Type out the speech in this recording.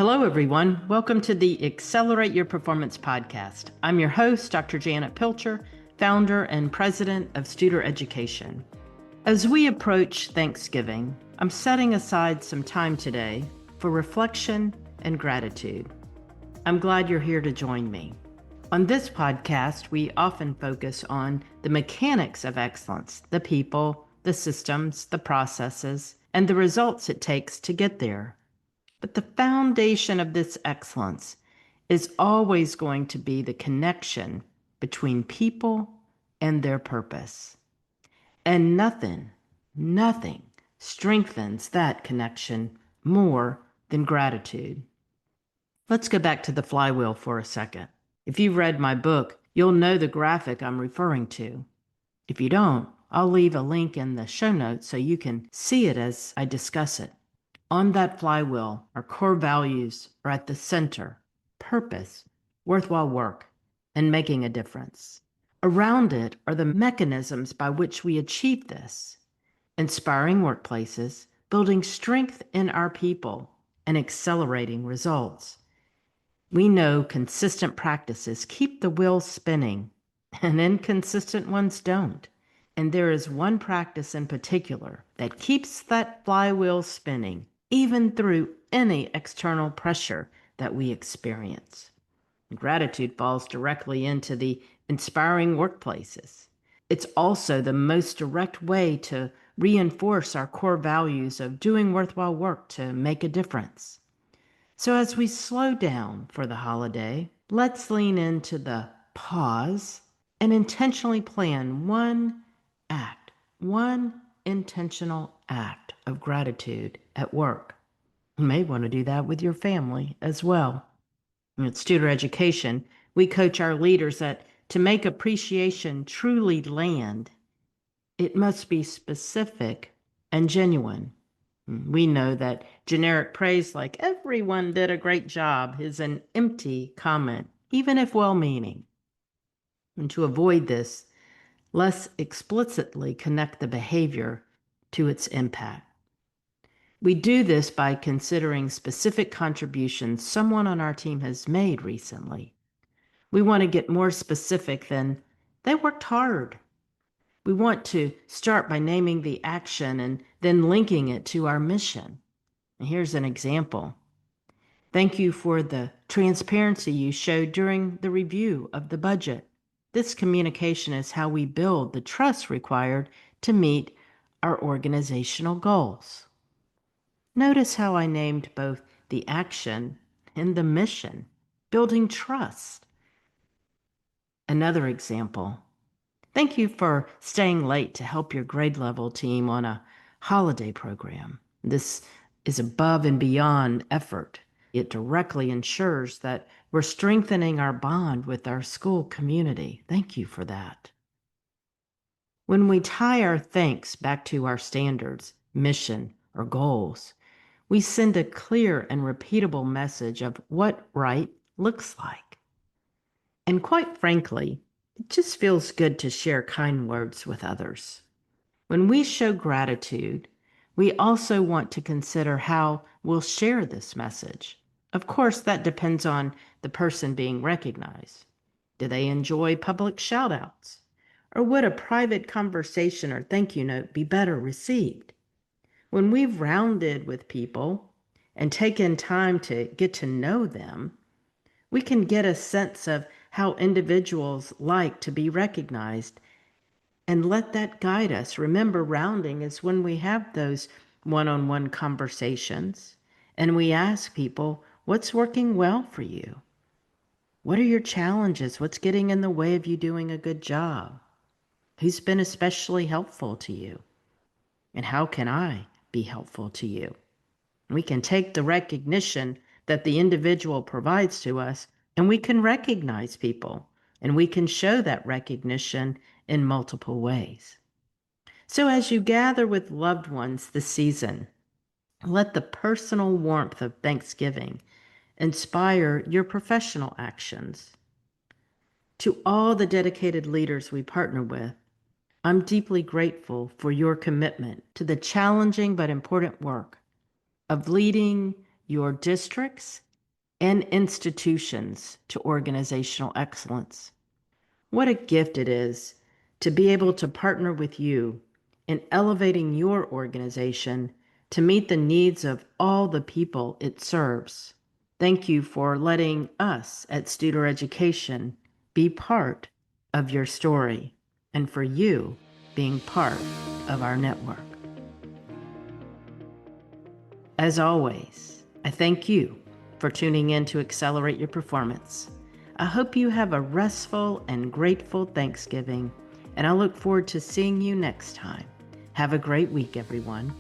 Hello, everyone. Welcome to the Accelerate Your Performance podcast. I'm your host, Dr. Janet Pilcher, founder and president of Studer Education. As we approach Thanksgiving, I'm setting aside some time today for reflection and gratitude. I'm glad you're here to join me. On this podcast, we often focus on the mechanics of excellence, the people, the systems, the processes, and the results it takes to get there. But the foundation of this excellence is always going to be the connection between people and their purpose. And nothing strengthens that connection more than gratitude. Let's go back to the flywheel for a second. If you've read my book, you'll know the graphic I'm referring to. If you don't, I'll leave a link in the show notes so you can see it as I discuss it. On that flywheel, our core values are at the center: purpose, worthwhile work, and making a difference. Around it are the mechanisms by which we achieve this: inspiring workplaces, building strength in our people, and accelerating results. We know consistent practices keep the wheel spinning, and inconsistent ones don't. And there is one practice in particular that keeps that flywheel spinning, even through any external pressure that we experience. Gratitude falls directly into the inspiring workplaces. It's also the most direct way to reinforce our core values of doing worthwhile work to make a difference. So as we slow down for the holiday, let's lean into the pause and intentionally plan one intentional act of gratitude at work. You may want to do that with your family as well. At Studer Education, we coach our leaders that to make appreciation truly land, it must be specific and genuine. We know that generic praise like "everyone did a great job" is an empty comment, even if well-meaning. And to avoid this, let's explicitly connect the behavior to its impact. We do this by considering specific contributions someone on our team has made recently. We want to get more specific than "they worked hard." We want to start by naming the action and then linking it to our mission. And here's an example. "Thank you for the transparency you showed during the review of the budget. This communication is how we build the trust required to meet our organizational goals." Notice how I named both the action and the mission, building trust. Another example. "Thank you for staying late to help your grade level team on a holiday program. This is above and beyond effort. It directly ensures that we're strengthening our bond with our school community. Thank you for that." When we tie our thanks back to our standards, mission, or goals, we send a clear and repeatable message of what right looks like. And quite frankly, it just feels good to share kind words with others. When we show gratitude, we also want to consider how we'll share this message. Of course, that depends on the person being recognized. Do they enjoy public shout-outs? Or would a private conversation or thank you note be better received? When we've rounded with people and taken time to get to know them, we can get a sense of how individuals like to be recognized and let that guide us. Remember, rounding is when we have those one-on-one conversations and we ask people, what's working well for you? What are your challenges? What's getting in the way of you doing a good job? Who's been especially helpful to you? And how can I be helpful to you? We can take the recognition that the individual provides to us, and we can recognize people, and we can show that recognition in multiple ways. So as you gather with loved ones this season, let the personal warmth of Thanksgiving inspire your professional actions. To all the dedicated leaders we partner with, I'm deeply grateful for your commitment to the challenging but important work of leading your districts and institutions to organizational excellence. What a gift it is to be able to partner with you in elevating your organization to meet the needs of all the people it serves. Thank you for letting us at Studer Education be part of your story and for you being part of our network. As always, I thank you for tuning in to Accelerate Your Performance. I hope you have a restful and grateful Thanksgiving, and I look forward to seeing you next time. Have a great week, everyone.